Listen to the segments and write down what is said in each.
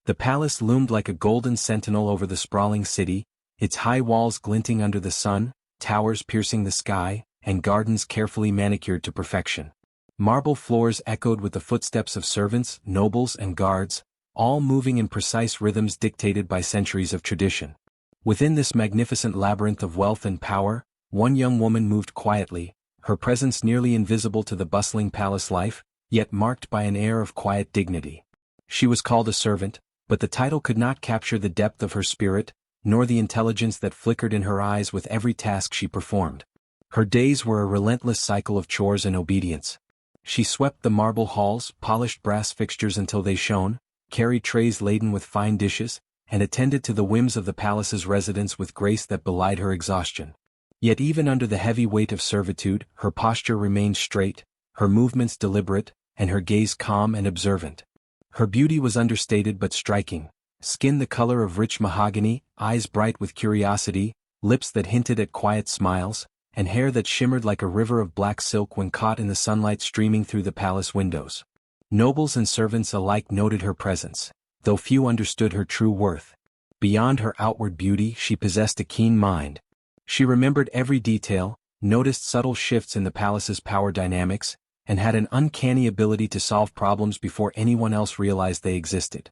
The palace loomed like a golden sentinel over the sprawling city, its high walls glinting under the sun, towers piercing the sky, and gardens carefully manicured to perfection. Marble floors echoed with the footsteps of servants, nobles, and guards, all moving in precise rhythms dictated by centuries of tradition. Within this magnificent labyrinth of wealth and power, one young woman moved quietly, her presence nearly invisible to the bustling palace life, yet marked by an air of quiet dignity. She was called a servant, but the title could not capture the depth of her spirit, nor the intelligence that flickered in her eyes with every task she performed. Her days were a relentless cycle of chores and obedience. She swept the marble halls, polished brass fixtures until they shone, carried trays laden with fine dishes, and attended to the whims of the palace's residents with grace that belied her exhaustion. Yet even under the heavy weight of servitude, her posture remained straight, her movements deliberate, and her gaze calm and observant. Her beauty was understated but striking, skin the color of rich mahogany, eyes bright with curiosity, lips that hinted at quiet smiles, and hair that shimmered like a river of black silk when caught in the sunlight streaming through the palace windows. Nobles and servants alike noted her presence, though few understood her true worth. Beyond her outward beauty, she possessed a keen mind. She remembered every detail, noticed subtle shifts in the palace's power dynamics, and had an uncanny ability to solve problems before anyone else realized they existed.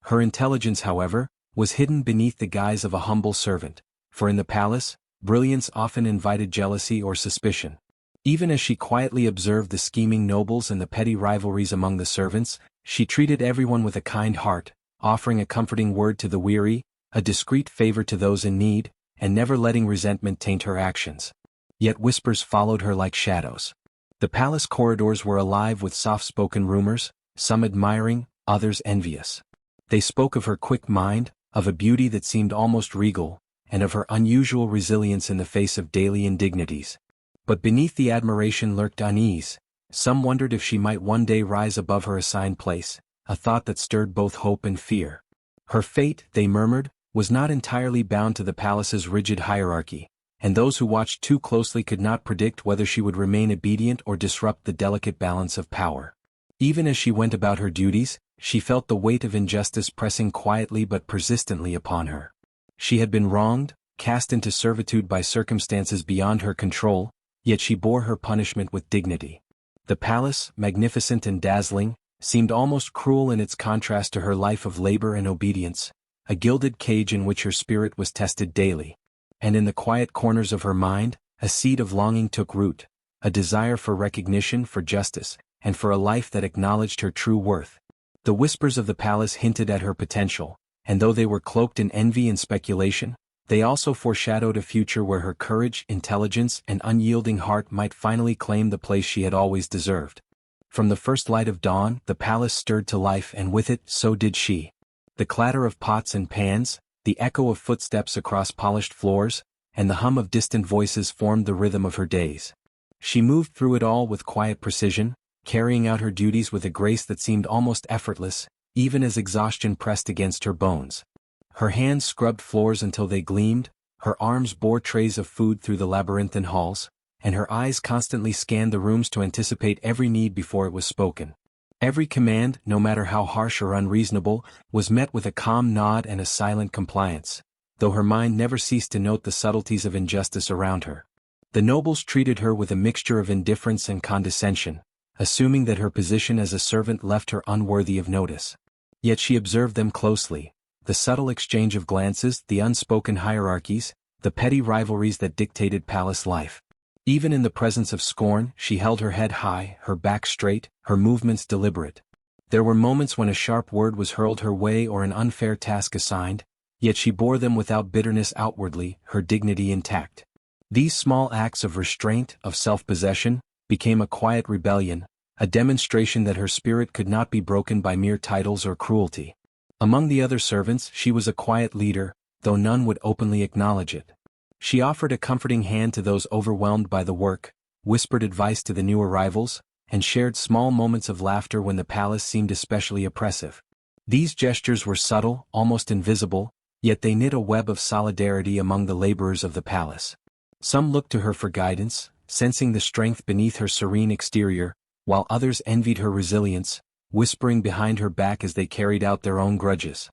Her intelligence, however, was hidden beneath the guise of a humble servant, for in the palace, brilliance often invited jealousy or suspicion. Even as she quietly observed the scheming nobles and the petty rivalries among the servants, she treated everyone with a kind heart, offering a comforting word to the weary, a discreet favor to those in need, and never letting resentment taint her actions. Yet whispers followed her like shadows. The palace corridors were alive with soft-spoken rumors, some admiring, others envious. They spoke of her quick mind, of a beauty that seemed almost regal, and of her unusual resilience in the face of daily indignities. But beneath the admiration lurked unease. Some wondered if she might one day rise above her assigned place, a thought that stirred both hope and fear. Her fate, they murmured, was not entirely bound to the palace's rigid hierarchy, and those who watched too closely could not predict whether she would remain obedient or disrupt the delicate balance of power. Even as she went about her duties, she felt the weight of injustice pressing quietly but persistently upon her. She had been wronged, cast into servitude by circumstances beyond her control, yet she bore her punishment with dignity. The palace, magnificent and dazzling, seemed almost cruel in its contrast to her life of labor and obedience, a gilded cage in which her spirit was tested daily. And in the quiet corners of her mind, a seed of longing took root, a desire for recognition, for justice, and for a life that acknowledged her true worth. The whispers of the palace hinted at her potential, and though they were cloaked in envy and speculation, they also foreshadowed a future where her courage, intelligence, and unyielding heart might finally claim the place she had always deserved. From the first light of dawn, the palace stirred to life, and with it, so did she. The clatter of pots and pans, the echo of footsteps across polished floors, and the hum of distant voices formed the rhythm of her days. She moved through it all with quiet precision, carrying out her duties with a grace that seemed almost effortless, even as exhaustion pressed against her bones. Her hands scrubbed floors until they gleamed, her arms bore trays of food through the labyrinthine halls, and her eyes constantly scanned the rooms to anticipate every need before it was spoken. Every command, no matter how harsh or unreasonable, was met with a calm nod and a silent compliance, though her mind never ceased to note the subtleties of injustice around her. The nobles treated her with a mixture of indifference and condescension, assuming that her position as a servant left her unworthy of notice. Yet she observed them closely, the subtle exchange of glances, the unspoken hierarchies, the petty rivalries that dictated palace life. Even in the presence of scorn, she held her head high, her back straight, her movements deliberate. There were moments when a sharp word was hurled her way or an unfair task assigned, yet she bore them without bitterness outwardly, her dignity intact. These small acts of restraint, of self-possession, became a quiet rebellion, a demonstration that her spirit could not be broken by mere titles or cruelty. Among the other servants, she was a quiet leader, though none would openly acknowledge it. She offered a comforting hand to those overwhelmed by the work, whispered advice to the new arrivals, and shared small moments of laughter when the palace seemed especially oppressive. These gestures were subtle, almost invisible, yet they knit a web of solidarity among the laborers of the palace. Some looked to her for guidance, sensing the strength beneath her serene exterior, while others envied her resilience, whispering behind her back as they carried out their own grudges.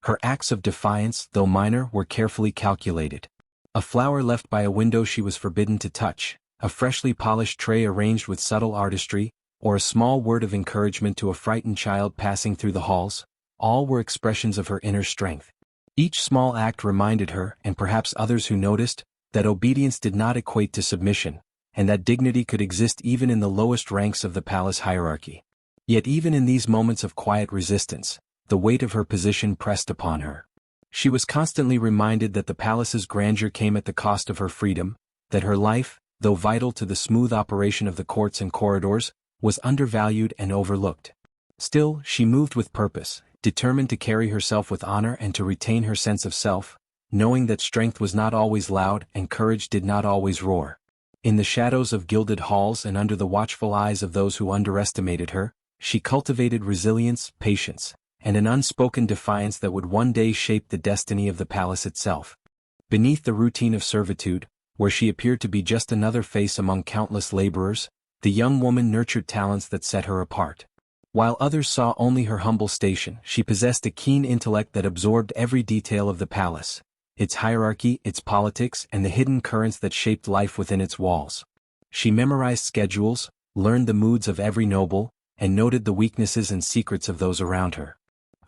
Her acts of defiance, though minor, were carefully calculated. A flower left by a window she was forbidden to touch, a freshly polished tray arranged with subtle artistry, or a small word of encouragement to a frightened child passing through the halls, all were expressions of her inner strength. Each small act reminded her, and perhaps others who noticed, that obedience did not equate to submission, and that dignity could exist even in the lowest ranks of the palace hierarchy. Yet even in these moments of quiet resistance, the weight of her position pressed upon her. She was constantly reminded that the palace's grandeur came at the cost of her freedom, that her life, though vital to the smooth operation of the courts and corridors, was undervalued and overlooked. Still, she moved with purpose, determined to carry herself with honor and to retain her sense of self, knowing that strength was not always loud and courage did not always roar. In the shadows of gilded halls and under the watchful eyes of those who underestimated her, she cultivated resilience, patience, and an unspoken defiance that would one day shape the destiny of the palace itself. Beneath the routine of servitude, where she appeared to be just another face among countless laborers, the young woman nurtured talents that set her apart. While others saw only her humble station, she possessed a keen intellect that absorbed every detail of the palace, its hierarchy, its politics, and the hidden currents that shaped life within its walls. She memorized schedules, learned the moods of every noble, and noted the weaknesses and secrets of those around her.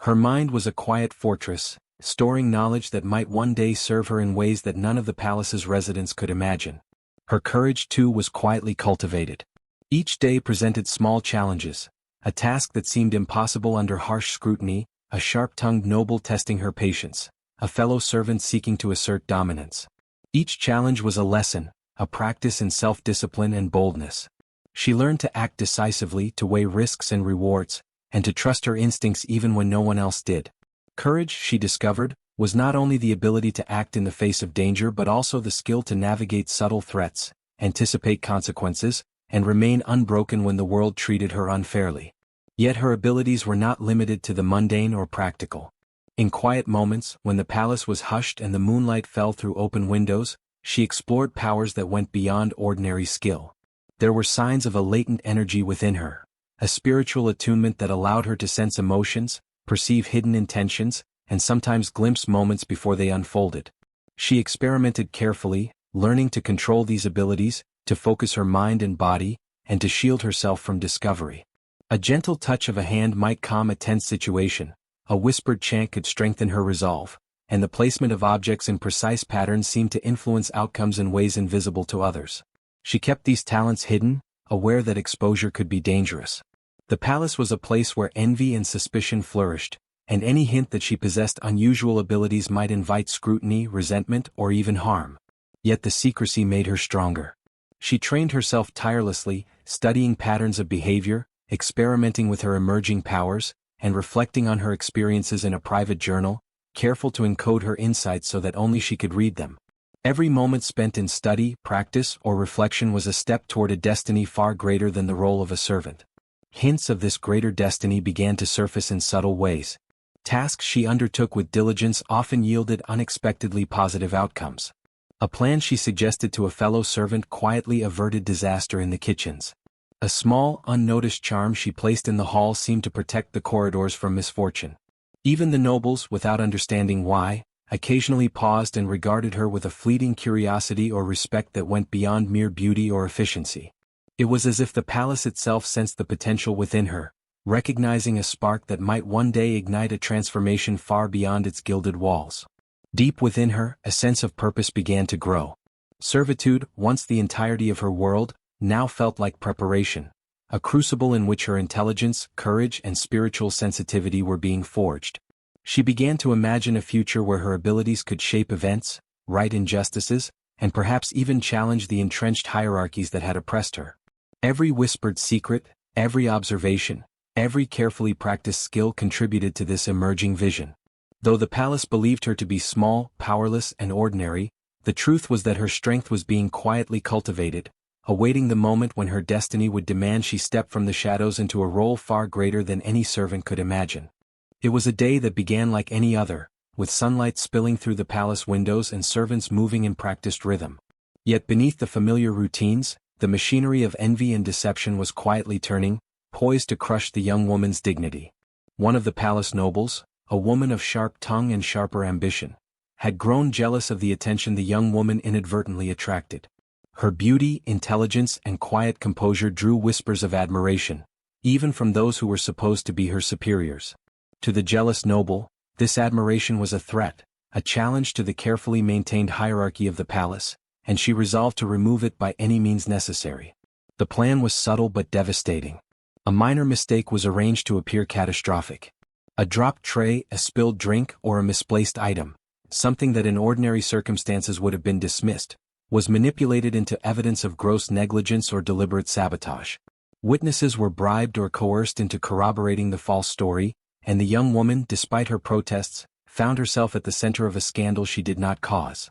Her mind was a quiet fortress, storing knowledge that might one day serve her in ways that none of the palace's residents could imagine. Her courage, too, was quietly cultivated. Each day presented small challenges, a task that seemed impossible under harsh scrutiny, a sharp-tongued noble testing her patience, a fellow servant seeking to assert dominance. Each challenge was a lesson, a practice in self-discipline and boldness. She learned to act decisively, to weigh risks and rewards, and to trust her instincts even when no one else did. Courage, she discovered, was not only the ability to act in the face of danger but also the skill to navigate subtle threats, anticipate consequences, and remain unbroken when the world treated her unfairly. Yet her abilities were not limited to the mundane or practical. In quiet moments, when the palace was hushed and the moonlight fell through open windows, she explored powers that went beyond ordinary skill. There were signs of a latent energy within her, a spiritual attunement that allowed her to sense emotions, perceive hidden intentions, and sometimes glimpse moments before they unfolded. She experimented carefully, learning to control these abilities, to focus her mind and body, and to shield herself from discovery. A gentle touch of a hand might calm a tense situation, a whispered chant could strengthen her resolve, and the placement of objects in precise patterns seemed to influence outcomes in ways invisible to others. She kept these talents hidden, aware that exposure could be dangerous. The palace was a place where envy and suspicion flourished, and any hint that she possessed unusual abilities might invite scrutiny, resentment, or even harm. Yet the secrecy made her stronger. She trained herself tirelessly, studying patterns of behavior, experimenting with her emerging powers, and reflecting on her experiences in a private journal, careful to encode her insights so that only she could read them. Every moment spent in study, practice, or reflection was a step toward a destiny far greater than the role of a servant. Hints of this greater destiny began to surface in subtle ways. Tasks she undertook with diligence often yielded unexpectedly positive outcomes. A plan she suggested to a fellow servant quietly averted disaster in the kitchens. A small, unnoticed charm she placed in the hall seemed to protect the corridors from misfortune. Even the nobles, without understanding why, occasionally paused and regarded her with a fleeting curiosity or respect that went beyond mere beauty or efficiency. It was as if the palace itself sensed the potential within her, recognizing a spark that might one day ignite a transformation far beyond its gilded walls. Deep within her, a sense of purpose began to grow. Servitude, once the entirety of her world, now felt like preparation, a crucible in which her intelligence, courage, and spiritual sensitivity were being forged. She began to imagine a future where her abilities could shape events, right injustices, and perhaps even challenge the entrenched hierarchies that had oppressed her. Every whispered secret, every observation, every carefully practiced skill contributed to this emerging vision. Though the palace believed her to be small, powerless, and ordinary, the truth was that her strength was being quietly cultivated, awaiting the moment when her destiny would demand she step from the shadows into a role far greater than any servant could imagine. It was a day that began like any other, with sunlight spilling through the palace windows and servants moving in practiced rhythm. Yet beneath the familiar routines, the machinery of envy and deception was quietly turning, poised to crush the young woman's dignity. One of the palace nobles, a woman of sharp tongue and sharper ambition, had grown jealous of the attention the young woman inadvertently attracted. Her beauty, intelligence, and quiet composure drew whispers of admiration, even from those who were supposed to be her superiors. To the jealous noble, this admiration was a threat, a challenge to the carefully maintained hierarchy of the palace, and she resolved to remove it by any means necessary. The plan was subtle but devastating. A minor mistake was arranged to appear catastrophic. A dropped tray, a spilled drink, or a misplaced item, something that in ordinary circumstances would have been dismissed, was manipulated into evidence of gross negligence or deliberate sabotage. Witnesses were bribed or coerced into corroborating the false story, and the young woman, despite her protests, found herself at the center of a scandal she did not cause.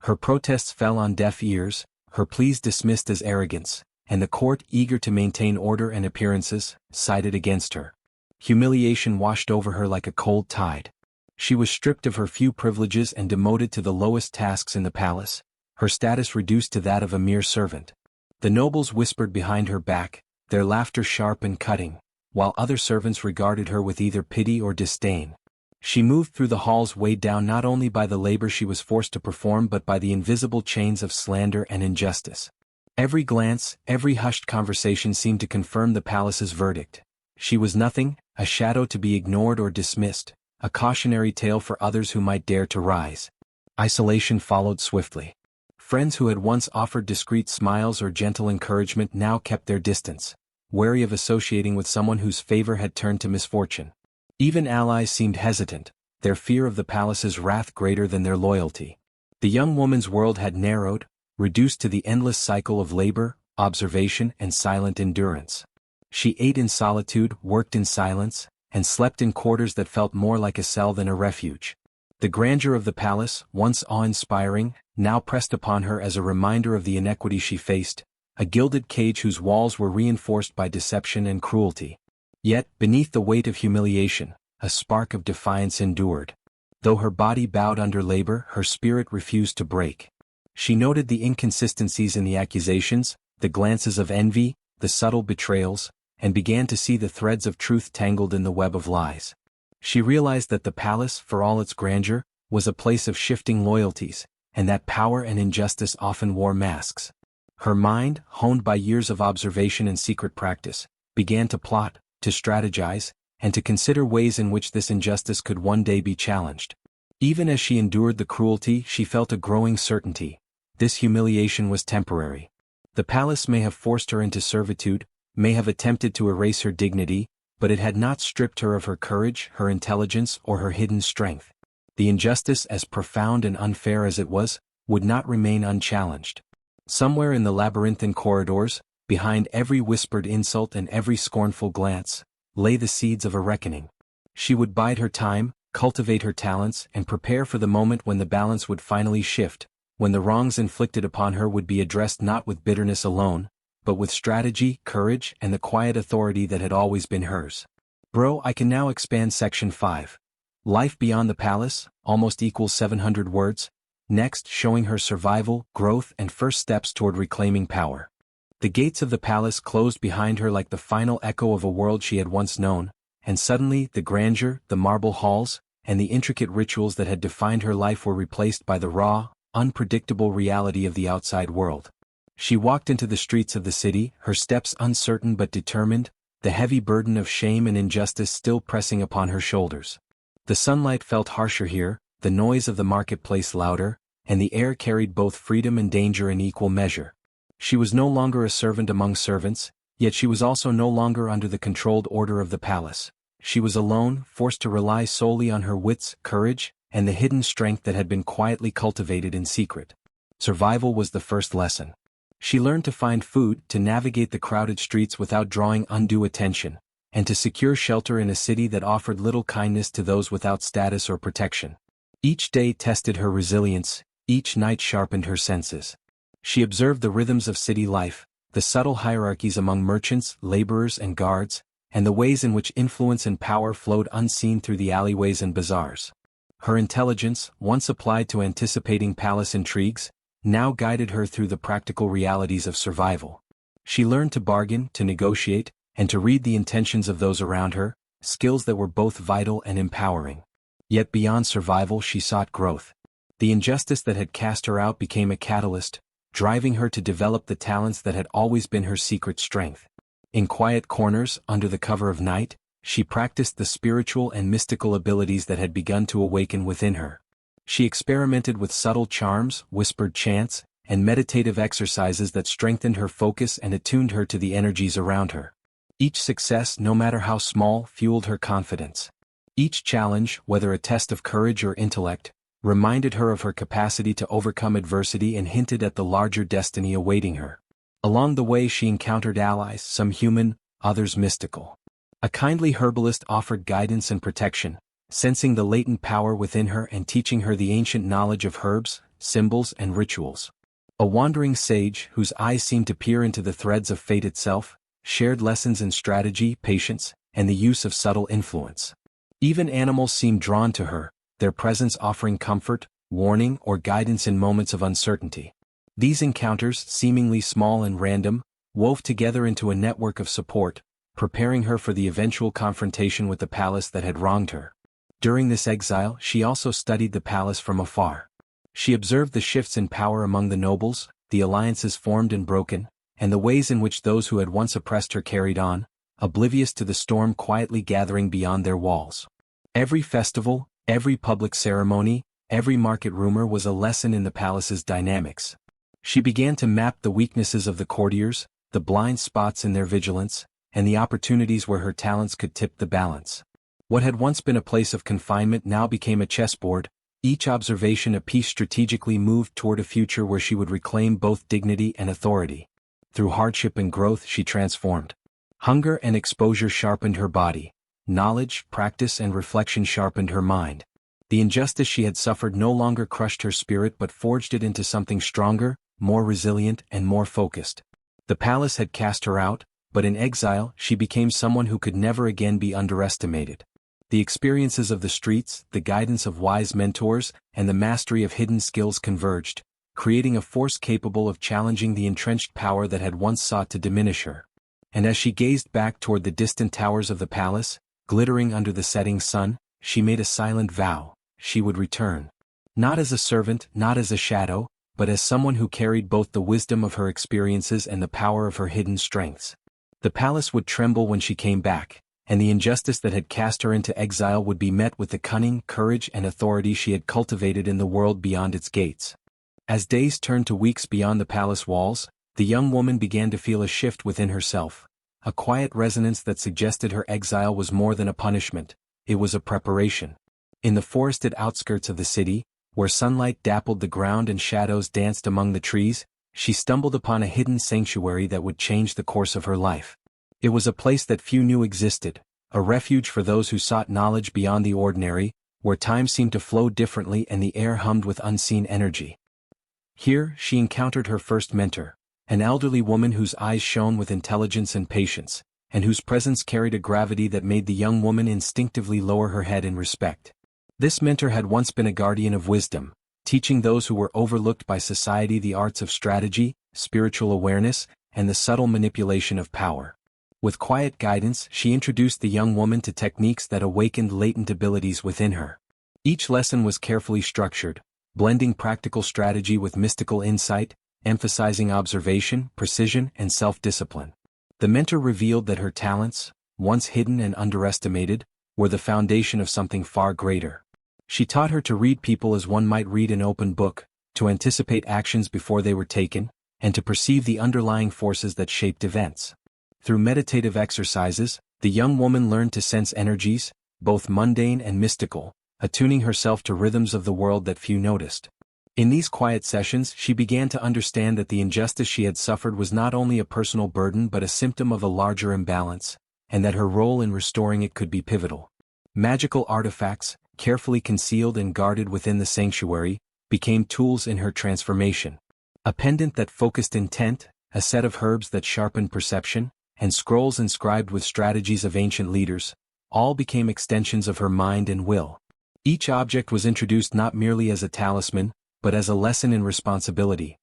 Her protests fell on deaf ears, her pleas dismissed as arrogance, and the court, eager to maintain order and appearances, sided against her. Humiliation washed over her like a cold tide. She was stripped of her few privileges and demoted to the lowest tasks in the palace, her status reduced to that of a mere servant. The nobles whispered behind her back, their laughter sharp and cutting, while other servants regarded her with either pity or disdain. She moved through the halls weighed down not only by the labor she was forced to perform but by the invisible chains of slander and injustice. Every glance, every hushed conversation seemed to confirm the palace's verdict. She was nothing, a shadow to be ignored or dismissed, a cautionary tale for others who might dare to rise. Isolation followed swiftly. Friends who had once offered discreet smiles or gentle encouragement now kept their distance, wary of associating with someone whose favor had turned to misfortune. Even allies seemed hesitant, their fear of the palace's wrath greater than their loyalty. The young woman's world had narrowed, reduced to the endless cycle of labor, observation, and silent endurance. She ate in solitude, worked in silence, and slept in quarters that felt more like a cell than a refuge. The grandeur of the palace, once awe-inspiring, now pressed upon her as a reminder of the inequity she faced, a gilded cage whose walls were reinforced by deception and cruelty. Yet, beneath the weight of humiliation, a spark of defiance endured. Though her body bowed under labor, her spirit refused to break. She noted the inconsistencies in the accusations, the glances of envy, the subtle betrayals, and began to see the threads of truth tangled in the web of lies. She realized that the palace, for all its grandeur, was a place of shifting loyalties, and that power and injustice often wore masks. Her mind, honed by years of observation and secret practice, began to plot, to strategize, and to consider ways in which this injustice could one day be challenged. Even as she endured the cruelty, she felt a growing certainty. This humiliation was temporary. The palace may have forced her into servitude, may have attempted to erase her dignity, but it had not stripped her of her courage, her intelligence, or her hidden strength. The injustice, as profound and unfair as it was, would not remain unchallenged. Somewhere in the labyrinthine corridors, behind every whispered insult and every scornful glance, lay the seeds of a reckoning. She would bide her time, cultivate her talents, and prepare for the moment when the balance would finally shift, when the wrongs inflicted upon her would be addressed not with bitterness alone, but with strategy, courage, and the quiet authority that had always been hers. Bro, I can now expand section 5. Life beyond the palace, almost equals 700 words. Next, showing her survival, growth, and first steps toward reclaiming power. The gates of the palace closed behind her like the final echo of a world she had once known, and suddenly the grandeur, the marble halls, and the intricate rituals that had defined her life were replaced by the raw, unpredictable reality of the outside world. She walked into the streets of the city, her steps uncertain but determined, the heavy burden of shame and injustice still pressing upon her shoulders. The sunlight felt harsher here, the noise of the marketplace louder, and the air carried both freedom and danger in equal measure. She was no longer a servant among servants, yet she was also no longer under the controlled order of the palace. She was alone, forced to rely solely on her wits, courage, and the hidden strength that had been quietly cultivated in secret. Survival was the first lesson. She learned to find food, to navigate the crowded streets without drawing undue attention, and to secure shelter in a city that offered little kindness to those without status or protection. Each day tested her resilience, each night sharpened her senses. She observed the rhythms of city life, the subtle hierarchies among merchants, laborers, and guards, and the ways in which influence and power flowed unseen through the alleyways and bazaars. Her intelligence, once applied to anticipating palace intrigues, now guided her through the practical realities of survival. She learned to bargain, to negotiate, and to read the intentions of those around her, skills that were both vital and empowering. Yet beyond survival she sought growth. The injustice that had cast her out became a catalyst, driving her to develop the talents that had always been her secret strength. In quiet corners, under the cover of night, she practiced the spiritual and mystical abilities that had begun to awaken within her. She experimented with subtle charms, whispered chants, and meditative exercises that strengthened her focus and attuned her to the energies around her. Each success, no matter how small, fueled her confidence. Each challenge, whether a test of courage or intellect, reminded her of her capacity to overcome adversity and hinted at the larger destiny awaiting her. Along the way she encountered allies, some human, others mystical. A kindly herbalist offered guidance and protection, sensing the latent power within her and teaching her the ancient knowledge of herbs, symbols, and rituals. A wandering sage, whose eyes seemed to peer into the threads of fate itself, shared lessons in strategy, patience, and the use of subtle influence. Even animals seemed drawn to her, their presence offering comfort, warning, or guidance in moments of uncertainty. These encounters, seemingly small and random, wove together into a network of support, preparing her for the eventual confrontation with the palace that had wronged her. During this exile, she also studied the palace from afar. She observed the shifts in power among the nobles, the alliances formed and broken, and the ways in which those who had once oppressed her carried on, oblivious to the storm quietly gathering beyond their walls. Every festival, every public ceremony, every market rumor was a lesson in the palace's dynamics. She began to map the weaknesses of the courtiers, the blind spots in their vigilance, and the opportunities where her talents could tip the balance. What had once been a place of confinement now became a chessboard, each observation a piece strategically moved toward a future where she would reclaim both dignity and authority. Through hardship and growth she transformed. Hunger and exposure sharpened her body. Knowledge, practice, and reflection sharpened her mind. The injustice she had suffered no longer crushed her spirit but forged it into something stronger, more resilient, and more focused. The palace had cast her out, but in exile she became someone who could never again be underestimated. The experiences of the streets, the guidance of wise mentors, and the mastery of hidden skills converged, creating a force capable of challenging the entrenched power that had once sought to diminish her. And as she gazed back toward the distant towers of the palace, glittering under the setting sun, she made a silent vow: she would return. Not as a servant, not as a shadow, but as someone who carried both the wisdom of her experiences and the power of her hidden strengths. The palace would tremble when she came back, and the injustice that had cast her into exile would be met with the cunning, courage, and authority she had cultivated in the world beyond its gates. As days turned to weeks beyond the palace walls, the young woman began to feel a shift within herself, a quiet resonance that suggested her exile was more than a punishment, it was a preparation. In the forested outskirts of the city, where sunlight dappled the ground and shadows danced among the trees, she stumbled upon a hidden sanctuary that would change the course of her life. It was a place that few knew existed, a refuge for those who sought knowledge beyond the ordinary, where time seemed to flow differently and the air hummed with unseen energy. Here, she encountered her first mentor, an elderly woman whose eyes shone with intelligence and patience, and whose presence carried a gravity that made the young woman instinctively lower her head in respect. This mentor had once been a guardian of wisdom, teaching those who were overlooked by society the arts of strategy, spiritual awareness, and the subtle manipulation of power. With quiet guidance, she introduced the young woman to techniques that awakened latent abilities within her. Each lesson was carefully structured, blending practical strategy with mystical insight, emphasizing observation, precision, and self-discipline. The mentor revealed that her talents, once hidden and underestimated, were the foundation of something far greater. She taught her to read people as one might read an open book, to anticipate actions before they were taken, and to perceive the underlying forces that shaped events. Through meditative exercises, the young woman learned to sense energies, both mundane and mystical, attuning herself to rhythms of the world that few noticed. In these quiet sessions she began to understand that the injustice she had suffered was not only a personal burden but a symptom of a larger imbalance, and that her role in restoring it could be pivotal. Magical artifacts, carefully concealed and guarded within the sanctuary, became tools in her transformation. A pendant that focused intent, a set of herbs that sharpened perception, and scrolls inscribed with strategies of ancient leaders, all became extensions of her mind and will. Each object was introduced not merely as a talisman, but as a lesson in responsibility.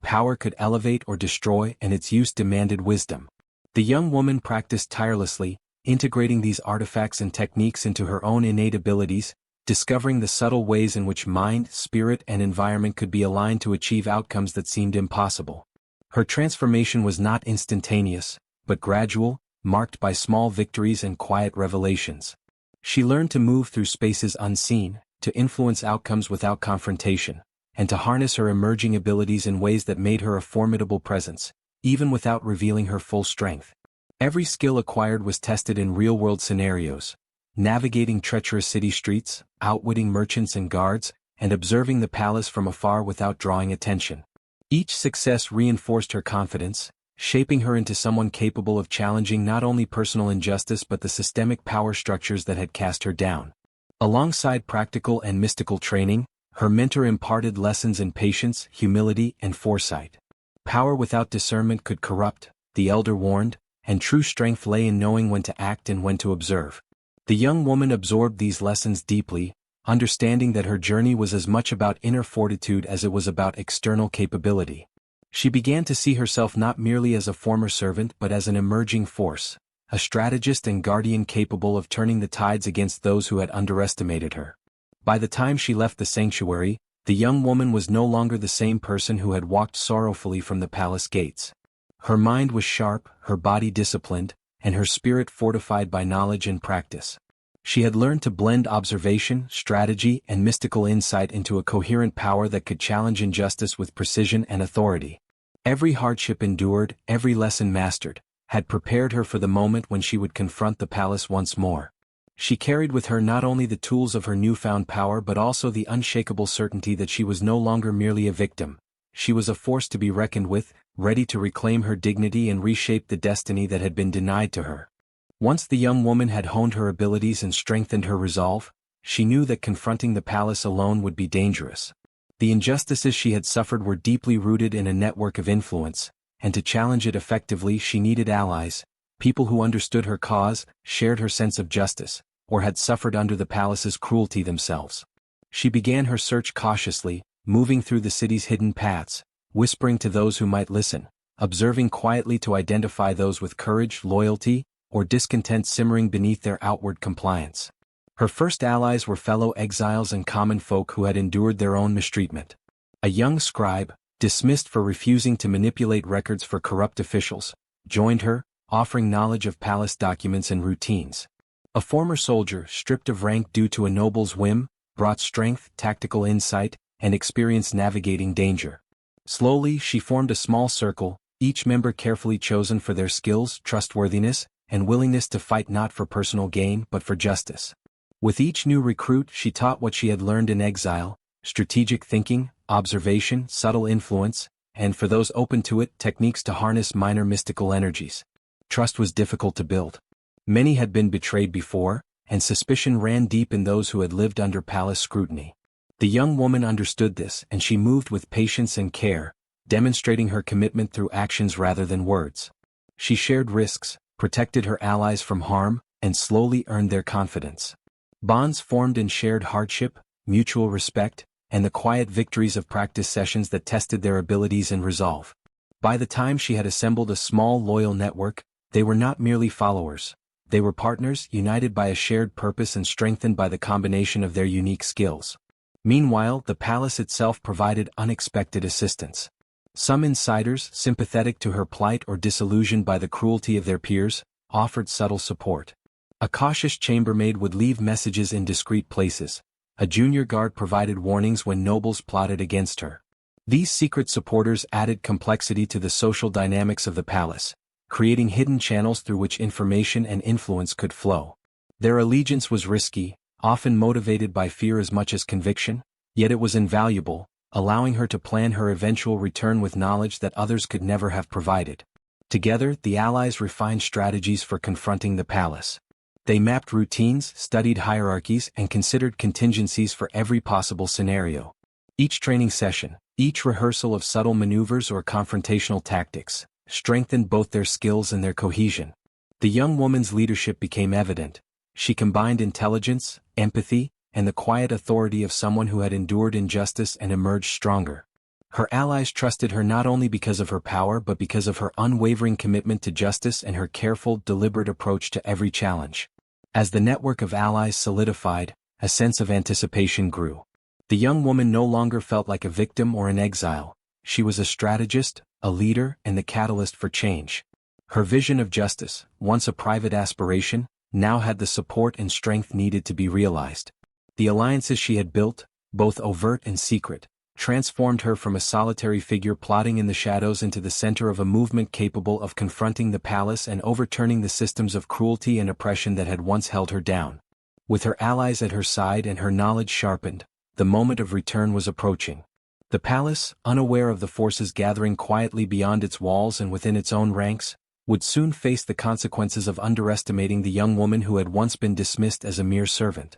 Power could elevate or destroy, and its use demanded wisdom. The young woman practiced tirelessly, integrating these artifacts and techniques into her own innate abilities, discovering the subtle ways in which mind, spirit, and environment could be aligned to achieve outcomes that seemed impossible. Her transformation was not instantaneous, but gradual, marked by small victories and quiet revelations. She learned to move through spaces unseen, to influence outcomes without confrontation, and to harness her emerging abilities in ways that made her a formidable presence, even without revealing her full strength. Every skill acquired was tested in real-world scenarios, navigating treacherous city streets, outwitting merchants and guards, and observing the palace from afar without drawing attention. Each success reinforced her confidence, shaping her into someone capable of challenging not only personal injustice but the systemic power structures that had cast her down. Alongside practical and mystical training, her mentor imparted lessons in patience, humility, and foresight. Power without discernment could corrupt, the elder warned, and true strength lay in knowing when to act and when to observe. The young woman absorbed these lessons deeply, understanding that her journey was as much about inner fortitude as it was about external capability. She began to see herself not merely as a former servant but as an emerging force, a strategist and guardian capable of turning the tides against those who had underestimated her. By the time she left the sanctuary, the young woman was no longer the same person who had walked sorrowfully from the palace gates. Her mind was sharp, her body disciplined, and her spirit fortified by knowledge and practice. She had learned to blend observation, strategy, and mystical insight into a coherent power that could challenge injustice with precision and authority. Every hardship endured, every lesson mastered, had prepared her for the moment when she would confront the palace once more. She carried with her not only the tools of her newfound power but also the unshakable certainty that she was no longer merely a victim. She was a force to be reckoned with, ready to reclaim her dignity and reshape the destiny that had been denied to her. Once the young woman had honed her abilities and strengthened her resolve, she knew that confronting the palace alone would be dangerous. The injustices she had suffered were deeply rooted in a network of influence, and to challenge it effectively she needed allies, people who understood her cause, shared her sense of justice, or had suffered under the palace's cruelty themselves. She began her search cautiously, moving through the city's hidden paths, whispering to those who might listen, observing quietly to identify those with courage, loyalty, or discontent simmering beneath their outward compliance. Her first allies were fellow exiles and common folk who had endured their own mistreatment. A young scribe, dismissed for refusing to manipulate records for corrupt officials, joined her, offering knowledge of palace documents and routines. A former soldier, stripped of rank due to a noble's whim, brought strength, tactical insight, and experience navigating danger. Slowly she formed a small circle, each member carefully chosen for their skills, trustworthiness, and willingness to fight not for personal gain but for justice. With each new recruit she taught what she had learned in exile: strategic thinking, observation, subtle influence, and for those open to it, techniques to harness minor mystical energies. Trust was difficult to build. Many had been betrayed before, and suspicion ran deep in those who had lived under palace scrutiny. The young woman understood this, and she moved with patience and care, demonstrating her commitment through actions rather than words. She shared risks, protected her allies from harm, and slowly earned their confidence. Bonds formed in shared hardship, mutual respect, and the quiet victories of practice sessions that tested their abilities and resolve. By the time she had assembled a small loyal network, they were not merely followers. They were partners, united by a shared purpose and strengthened by the combination of their unique skills. Meanwhile, the palace itself provided unexpected assistance. Some insiders, sympathetic to her plight or disillusioned by the cruelty of their peers, offered subtle support. A cautious chambermaid would leave messages in discreet places. A junior guard provided warnings when nobles plotted against her. These secret supporters added complexity to the social dynamics of the palace, creating hidden channels through which information and influence could flow. Their allegiance was risky, often motivated by fear as much as conviction, yet it was invaluable, allowing her to plan her eventual return with knowledge that others could never have provided. Together, the allies refined strategies for confronting the palace. They mapped routines, studied hierarchies, and considered contingencies for every possible scenario. Each training session, each rehearsal of subtle maneuvers or confrontational tactics, strengthened both their skills and their cohesion. The young woman's leadership became evident. She combined intelligence, empathy, and the quiet authority of someone who had endured injustice and emerged stronger. Her allies trusted her not only because of her power but because of her unwavering commitment to justice and her careful, deliberate approach to every challenge. As the network of allies solidified, a sense of anticipation grew. The young woman no longer felt like a victim or an exile. She was a strategist, a leader, and the catalyst for change. Her vision of justice, once a private aspiration, now had the support and strength needed to be realized. The alliances she had built, both overt and secret, transformed her from a solitary figure plotting in the shadows into the center of a movement capable of confronting the palace and overturning the systems of cruelty and oppression that had once held her down. With her allies at her side and her knowledge sharpened, the moment of return was approaching. The palace, unaware of the forces gathering quietly beyond its walls and within its own ranks, would soon face the consequences of underestimating the young woman who had once been dismissed as a mere servant.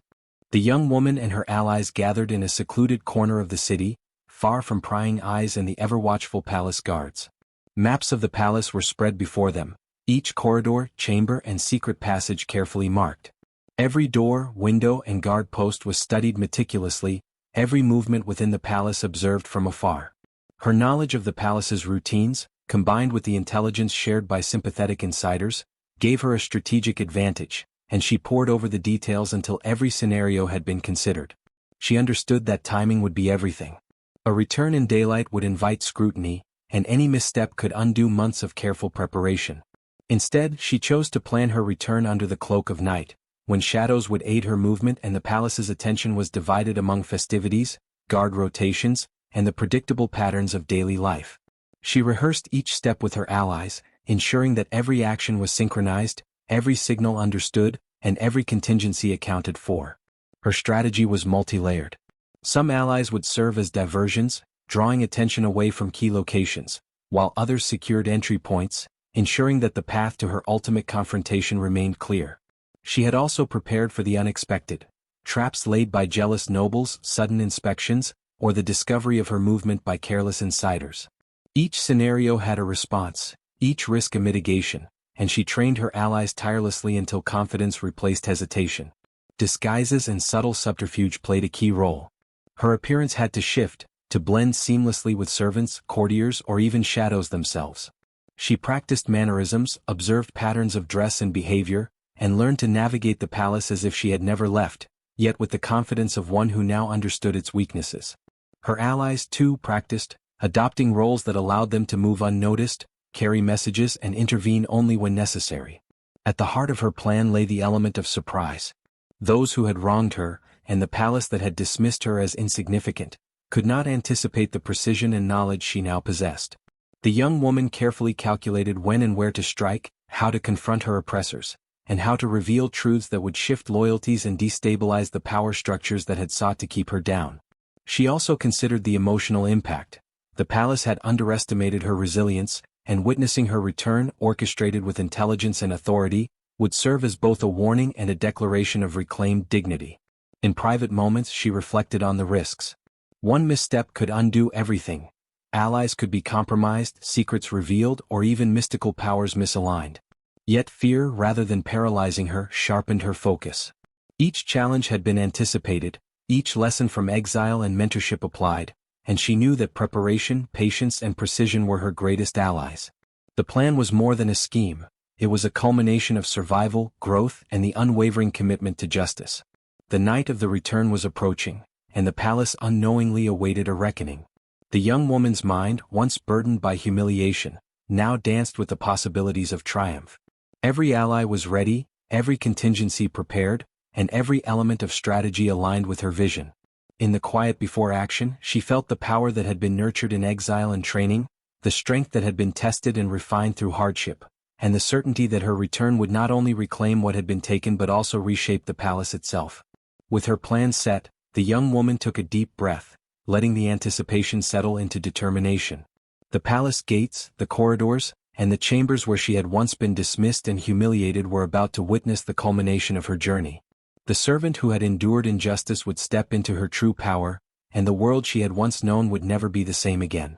The young woman and her allies gathered in a secluded corner of the city, far from prying eyes and the ever-watchful palace guards. Maps of the palace were spread before them, each corridor, chamber, and secret passage carefully marked. Every door, window, and guard post was studied meticulously, every movement within the palace observed from afar. Her knowledge of the palace's routines, combined with the intelligence shared by sympathetic insiders, gave her a strategic advantage, and she pored over the details until every scenario had been considered. She understood that timing would be everything. A return in daylight would invite scrutiny, and any misstep could undo months of careful preparation. Instead, she chose to plan her return under the cloak of night, when shadows would aid her movement and the palace's attention was divided among festivities, guard rotations, and the predictable patterns of daily life. She rehearsed each step with her allies, ensuring that every action was synchronized, every signal understood, and every contingency accounted for. Her strategy was multi-layered. Some allies would serve as diversions, drawing attention away from key locations, while others secured entry points, ensuring that the path to her ultimate confrontation remained clear. She had also prepared for the unexpected, traps laid by jealous nobles, sudden inspections, or the discovery of her movement by careless insiders. Each scenario had a response, each risk a mitigation, and she trained her allies tirelessly until confidence replaced hesitation. Disguises and subtle subterfuge played a key role. Her appearance had to shift, to blend seamlessly with servants, courtiers, or even shadows themselves. She practiced mannerisms, observed patterns of dress and behavior, and learned to navigate the palace as if she had never left, yet with the confidence of one who now understood its weaknesses. Her allies, too, practiced, adopting roles that allowed them to move unnoticed, carry messages, and intervene only when necessary. At the heart of her plan lay the element of surprise. Those who had wronged her, and the palace that had dismissed her as insignificant, could not anticipate the precision and knowledge she now possessed. The young woman carefully calculated when and where to strike, how to confront her oppressors, and how to reveal truths that would shift loyalties and destabilize the power structures that had sought to keep her down. She also considered the emotional impact. The palace had underestimated her resilience, and witnessing her return, orchestrated with intelligence and authority, would serve as both a warning and a declaration of reclaimed dignity. In private moments she reflected on the risks. One misstep could undo everything. Allies could be compromised, secrets revealed, or even mystical powers misaligned. Yet fear, rather than paralyzing her, sharpened her focus. Each challenge had been anticipated, each lesson from exile and mentorship applied, and she knew that preparation, patience, and precision were her greatest allies. The plan was more than a scheme. It was a culmination of survival, growth, and the unwavering commitment to justice. The night of the return was approaching, and the palace unknowingly awaited a reckoning. The young woman's mind, once burdened by humiliation, now danced with the possibilities of triumph. Every ally was ready, every contingency prepared, and every element of strategy aligned with her vision. In the quiet before action, she felt the power that had been nurtured in exile and training, the strength that had been tested and refined through hardship, and the certainty that her return would not only reclaim what had been taken but also reshape the palace itself. With her plan set, the young woman took a deep breath, letting the anticipation settle into determination. The palace gates, the corridors, and the chambers where she had once been dismissed and humiliated were about to witness the culmination of her journey. The servant who had endured injustice would step into her true power, and the world she had once known would never be the same again.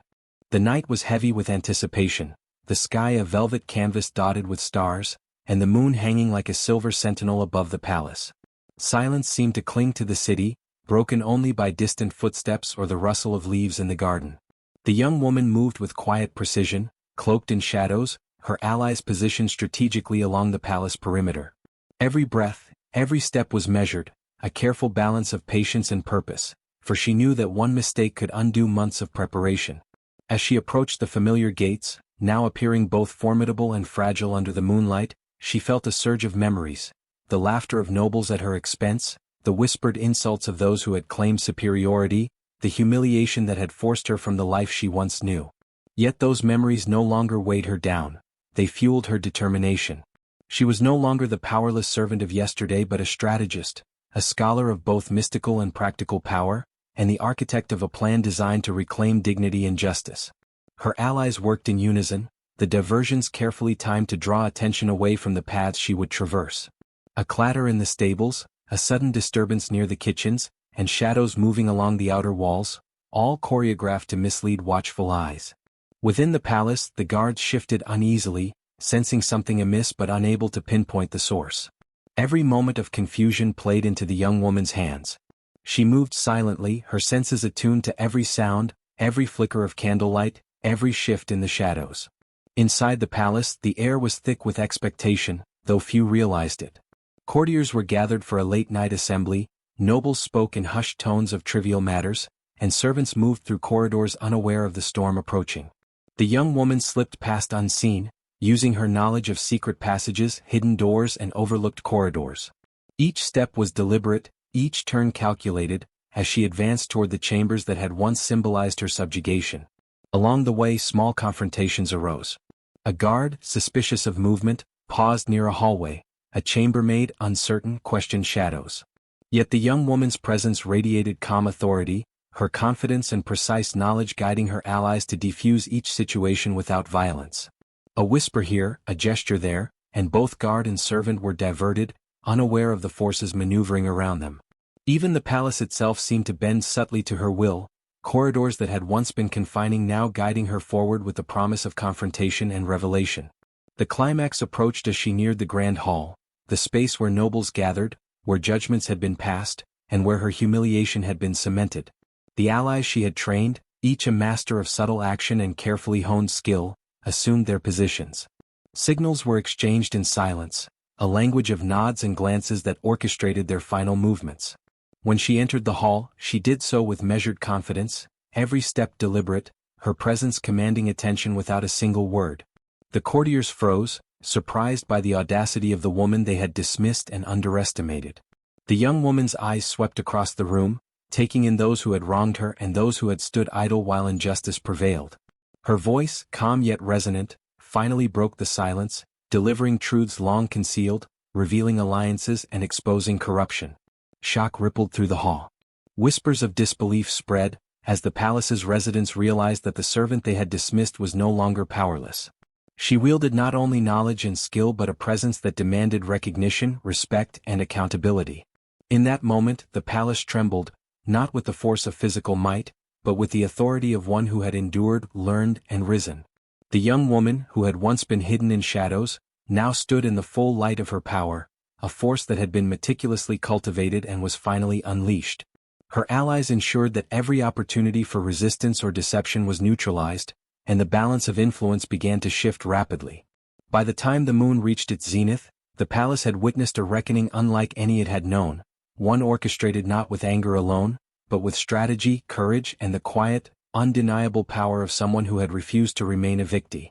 The night was heavy with anticipation, the sky a velvet canvas dotted with stars, and the moon hanging like a silver sentinel above the palace. Silence seemed to cling to the city, broken only by distant footsteps or the rustle of leaves in the garden. The young woman moved with quiet precision, cloaked in shadows, her allies positioned strategically along the palace perimeter. Every breath, every step was measured, a careful balance of patience and purpose, for she knew that one mistake could undo months of preparation. As she approached the familiar gates, now appearing both formidable and fragile under the moonlight, she felt a surge of memories, the laughter of nobles at her expense, the whispered insults of those who had claimed superiority, the humiliation that had forced her from the life she once knew. Yet those memories no longer weighed her down, they fueled her determination. She was no longer the powerless servant of yesterday but a strategist, a scholar of both mystical and practical power, and the architect of a plan designed to reclaim dignity and justice. Her allies worked in unison, the diversions carefully timed to draw attention away from the paths she would traverse. A clatter in the stables, a sudden disturbance near the kitchens, and shadows moving along the outer walls, all choreographed to mislead watchful eyes. Within the palace, the guards shifted uneasily, sensing something amiss but unable to pinpoint the source. Every moment of confusion played into the young woman's hands. She moved silently, her senses attuned to every sound, every flicker of candlelight, every shift in the shadows. Inside the palace, the air was thick with expectation, though few realized it. Courtiers were gathered for a late-night assembly, nobles spoke in hushed tones of trivial matters, and servants moved through corridors unaware of the storm approaching. The young woman slipped past unseen, using her knowledge of secret passages, hidden doors, and overlooked corridors. Each step was deliberate, each turn calculated, as she advanced toward the chambers that had once symbolized her subjugation. Along the way, small confrontations arose. A guard, suspicious of movement, paused near a hallway. A chambermaid, uncertain, questioned shadows. Yet the young woman's presence radiated calm authority, her confidence and precise knowledge guiding her allies to defuse each situation without violence. A whisper here, a gesture there, and both guard and servant were diverted, unaware of the forces maneuvering around them. Even the palace itself seemed to bend subtly to her will, corridors that had once been confining now guiding her forward with the promise of confrontation and revelation. The climax approached as she neared the grand hall, the space where nobles gathered, where judgments had been passed, and where her humiliation had been cemented. The allies she had trained, each a master of subtle action and carefully honed skill, assumed their positions. Signals were exchanged in silence, a language of nods and glances that orchestrated their final movements. When she entered the hall, she did so with measured confidence, every step deliberate, her presence commanding attention without a single word. The courtiers froze, surprised by the audacity of the woman they had dismissed and underestimated. The young woman's eyes swept across the room, taking in those who had wronged her and those who had stood idle while injustice prevailed. Her voice, calm yet resonant, finally broke the silence, delivering truths long concealed, revealing alliances and exposing corruption. Shock rippled through the hall. Whispers of disbelief spread, as the palace's residents realized that the servant they had dismissed was no longer powerless. She wielded not only knowledge and skill but a presence that demanded recognition, respect, and accountability. In that moment, the palace trembled, not with the force of physical might, but with the authority of one who had endured, learned, and risen. The young woman, who had once been hidden in shadows, now stood in the full light of her power, a force that had been meticulously cultivated and was finally unleashed. Her allies ensured that every opportunity for resistance or deception was neutralized, and the balance of influence began to shift rapidly. By the time the moon reached its zenith, the palace had witnessed a reckoning unlike any it had known, one orchestrated not with anger alone, but with strategy, courage, and the quiet, undeniable power of someone who had refused to remain a victim.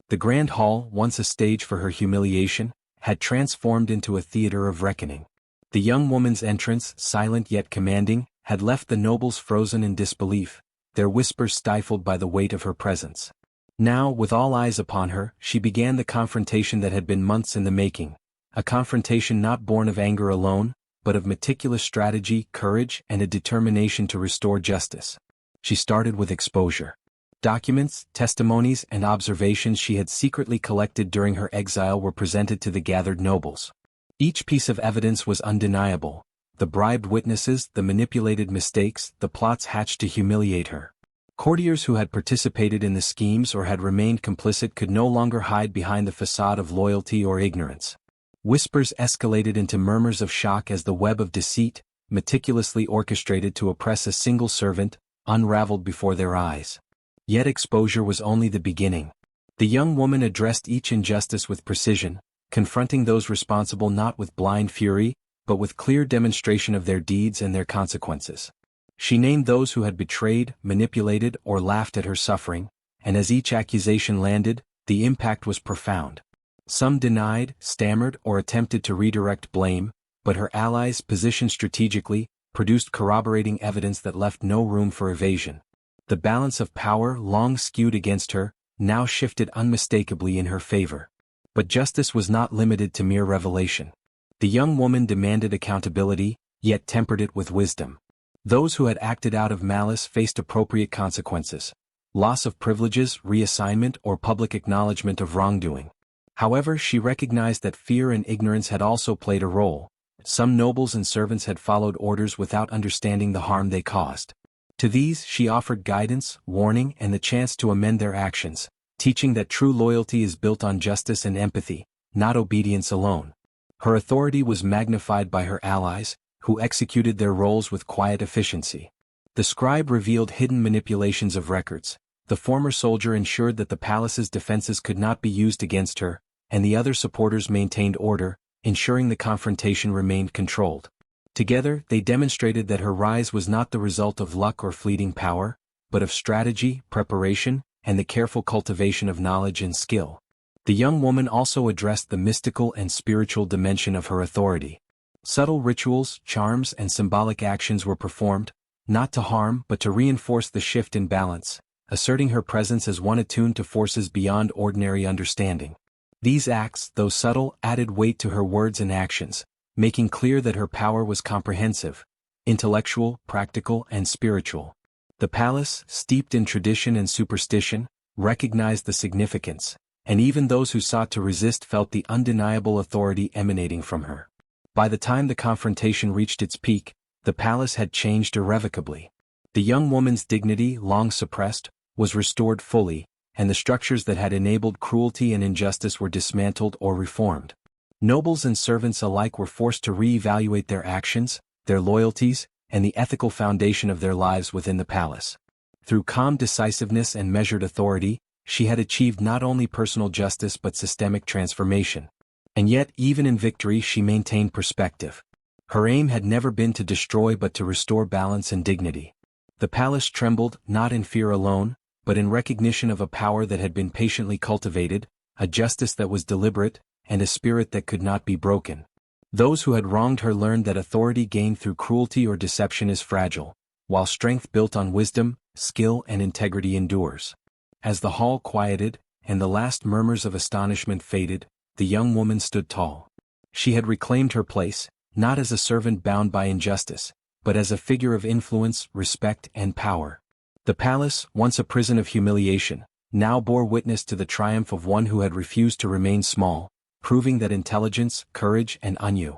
The grand hall, once a stage for her humiliation, had transformed into a theater of reckoning. The young woman's entrance, silent yet commanding, had left the nobles frozen in disbelief, their whispers stifled by the weight of her presence. Now, with all eyes upon her, she began the confrontation that had been months in the making, a confrontation not born of anger alone, but of meticulous strategy, courage, and a determination to restore justice. She started with exposure. Documents, testimonies, and observations she had secretly collected during her exile were presented to the gathered nobles. Each piece of evidence was undeniable. The bribed witnesses, the manipulated mistakes, the plots hatched to humiliate her. Courtiers who had participated in the schemes or had remained complicit could no longer hide behind the facade of loyalty or ignorance. Whispers escalated into murmurs of shock as the web of deceit, meticulously orchestrated to oppress a single servant, unraveled before their eyes. Yet exposure was only the beginning. The young woman addressed each injustice with precision, confronting those responsible not with blind fury, but with clear demonstration of their deeds and their consequences. She named those who had betrayed, manipulated, or laughed at her suffering, and as each accusation landed, the impact was profound. Some denied, stammered, or attempted to redirect blame, but her allies, positioned strategically, produced corroborating evidence that left no room for evasion. The balance of power, long skewed against her, now shifted unmistakably in her favor. But justice was not limited to mere revelation. The young woman demanded accountability, yet tempered it with wisdom. Those who had acted out of malice faced appropriate consequences: loss of privileges, reassignment, or public acknowledgement of wrongdoing. However, she recognized that fear and ignorance had also played a role. Some nobles and servants had followed orders without understanding the harm they caused. To these she offered guidance, warning, and the chance to amend their actions, teaching that true loyalty is built on justice and empathy, not obedience alone. Her authority was magnified by her allies, who executed their roles with quiet efficiency. The scribe revealed hidden manipulations of records. The former soldier ensured that the palace's defenses could not be used against her, and the other supporters maintained order, ensuring the confrontation remained controlled. Together, they demonstrated that her rise was not the result of luck or fleeting power, but of strategy, preparation, and the careful cultivation of knowledge and skill. The young woman also addressed the mystical and spiritual dimension of her authority. Subtle rituals, charms, and symbolic actions were performed, not to harm but to reinforce the shift in balance, asserting her presence as one attuned to forces beyond ordinary understanding. These acts, though subtle, added weight to her words and actions, making clear that her power was comprehensive, intellectual, practical, and spiritual. The palace, steeped in tradition and superstition, recognized the significance, and even those who sought to resist felt the undeniable authority emanating from her. By the time the confrontation reached its peak, the palace had changed irrevocably. The young woman's dignity, long suppressed, was restored fully, and the structures that had enabled cruelty and injustice were dismantled or reformed. Nobles and servants alike were forced to re-evaluate their actions, their loyalties, and the ethical foundation of their lives within the palace. Through calm decisiveness and measured authority, she had achieved not only personal justice but systemic transformation. And yet, even in victory, she maintained perspective. Her aim had never been to destroy but to restore balance and dignity. The palace trembled, not in fear alone, but in recognition of a power that had been patiently cultivated, a justice that was deliberate, and a spirit that could not be broken. Those who had wronged her learned that authority gained through cruelty or deception is fragile, while strength built on wisdom, skill, and integrity endures. As the hall quieted, and the last murmurs of astonishment faded, the young woman stood tall. She had reclaimed her place, not as a servant bound by injustice, but as a figure of influence, respect, and power. The palace, once a prison of humiliation, now bore witness to the triumph of one who had refused to remain small, proving that intelligence, courage, and ennui.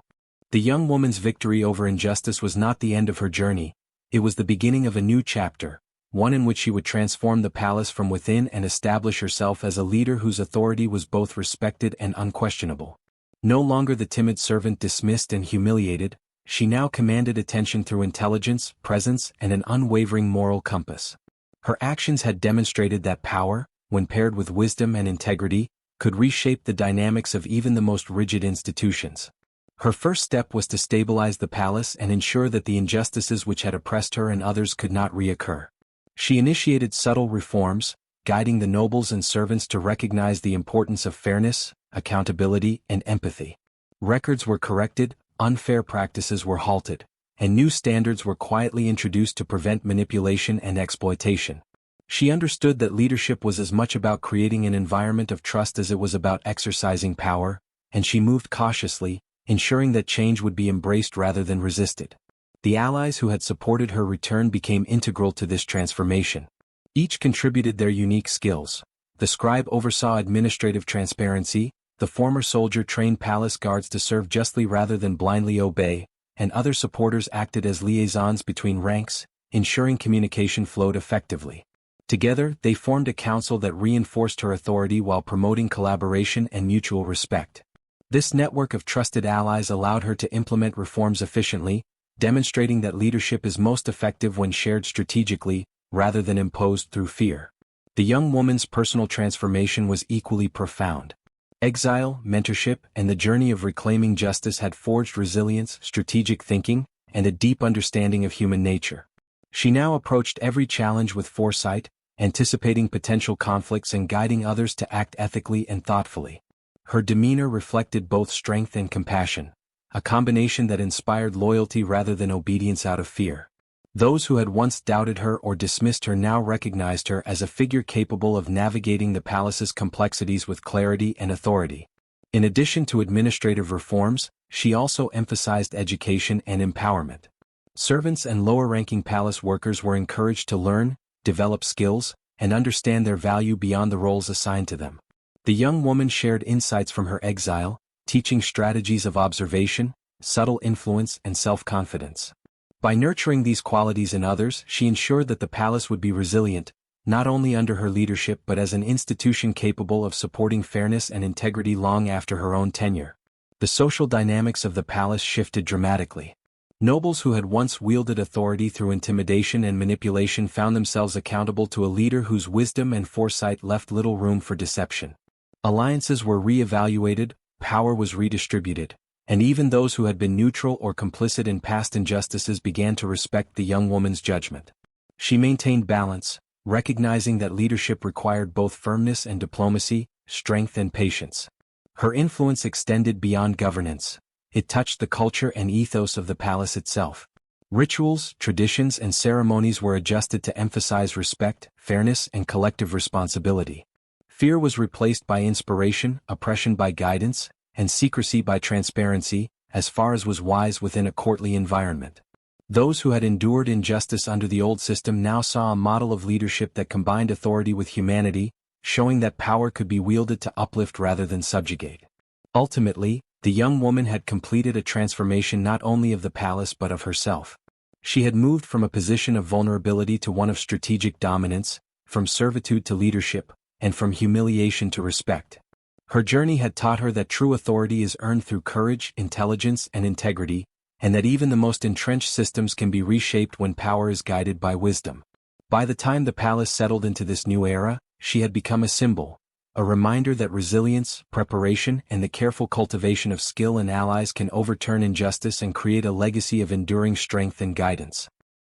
The young woman's victory over injustice was not the end of her journey, it was the beginning of a new chapter, one in which she would transform the palace from within and establish herself as a leader whose authority was both respected and unquestionable. No longer the timid servant dismissed and humiliated, she now commanded attention through intelligence, presence, and an unwavering moral compass. Her actions had demonstrated that power, when paired with wisdom and integrity, could reshape the dynamics of even the most rigid institutions. Her first step was to stabilize the palace and ensure that the injustices which had oppressed her and others could not reoccur. She initiated subtle reforms, guiding the nobles and servants to recognize the importance of fairness, accountability, and empathy. Records were corrected, unfair practices were halted, and new standards were quietly introduced to prevent manipulation and exploitation. She understood that leadership was as much about creating an environment of trust as it was about exercising power, and she moved cautiously, ensuring that change would be embraced rather than resisted. The allies who had supported her return became integral to this transformation. Each contributed their unique skills. The scribe oversaw administrative transparency, the former soldier trained palace guards to serve justly rather than blindly obey, and other supporters acted as liaisons between ranks, ensuring communication flowed effectively. Together, they formed a council that reinforced her authority while promoting collaboration and mutual respect. This network of trusted allies allowed her to implement reforms efficiently, demonstrating that leadership is most effective when shared strategically, rather than imposed through fear. The young woman's personal transformation was equally profound. Exile, mentorship, and the journey of reclaiming justice had forged resilience, strategic thinking, and a deep understanding of human nature. She now approached every challenge with foresight, anticipating potential conflicts and guiding others to act ethically and thoughtfully. Her demeanor reflected both strength and compassion, a combination that inspired loyalty rather than obedience out of fear. Those who had once doubted her or dismissed her now recognized her as a figure capable of navigating the palace's complexities with clarity and authority. In addition to administrative reforms, she also emphasized education and empowerment. Servants and lower-ranking palace workers were encouraged to learn, develop skills, and understand their value beyond the roles assigned to them. The young woman shared insights from her exile, teaching strategies of observation, subtle influence, and self-confidence. By nurturing these qualities in others, she ensured that the palace would be resilient, not only under her leadership but as an institution capable of supporting fairness and integrity long after her own tenure. The social dynamics of the palace shifted dramatically. Nobles who had once wielded authority through intimidation and manipulation found themselves accountable to a leader whose wisdom and foresight left little room for deception. Alliances were re-evaluated, power was redistributed, and even those who had been neutral or complicit in past injustices began to respect the young woman's judgment. She maintained balance, recognizing that leadership required both firmness and diplomacy, strength and patience. Her influence extended beyond governance. It touched the culture and ethos of the palace itself. Rituals, traditions, and ceremonies were adjusted to emphasize respect, fairness, and collective responsibility. Fear was replaced by inspiration, oppression by guidance, and secrecy by transparency, as far as was wise within a courtly environment. Those who had endured injustice under the old system now saw a model of leadership that combined authority with humanity, showing that power could be wielded to uplift rather than subjugate. Ultimately, the young woman had completed a transformation not only of the palace but of herself. She had moved from a position of vulnerability to one of strategic dominance, from servitude to leadership, and from humiliation to respect. Her journey had taught her that true authority is earned through courage, intelligence, and integrity, and that even the most entrenched systems can be reshaped when power is guided by wisdom. By the time the palace settled into this new era, she had become a symbol, a reminder that resilience, preparation, and the careful cultivation of skill and allies can overturn injustice and create a legacy of enduring strength and guidance.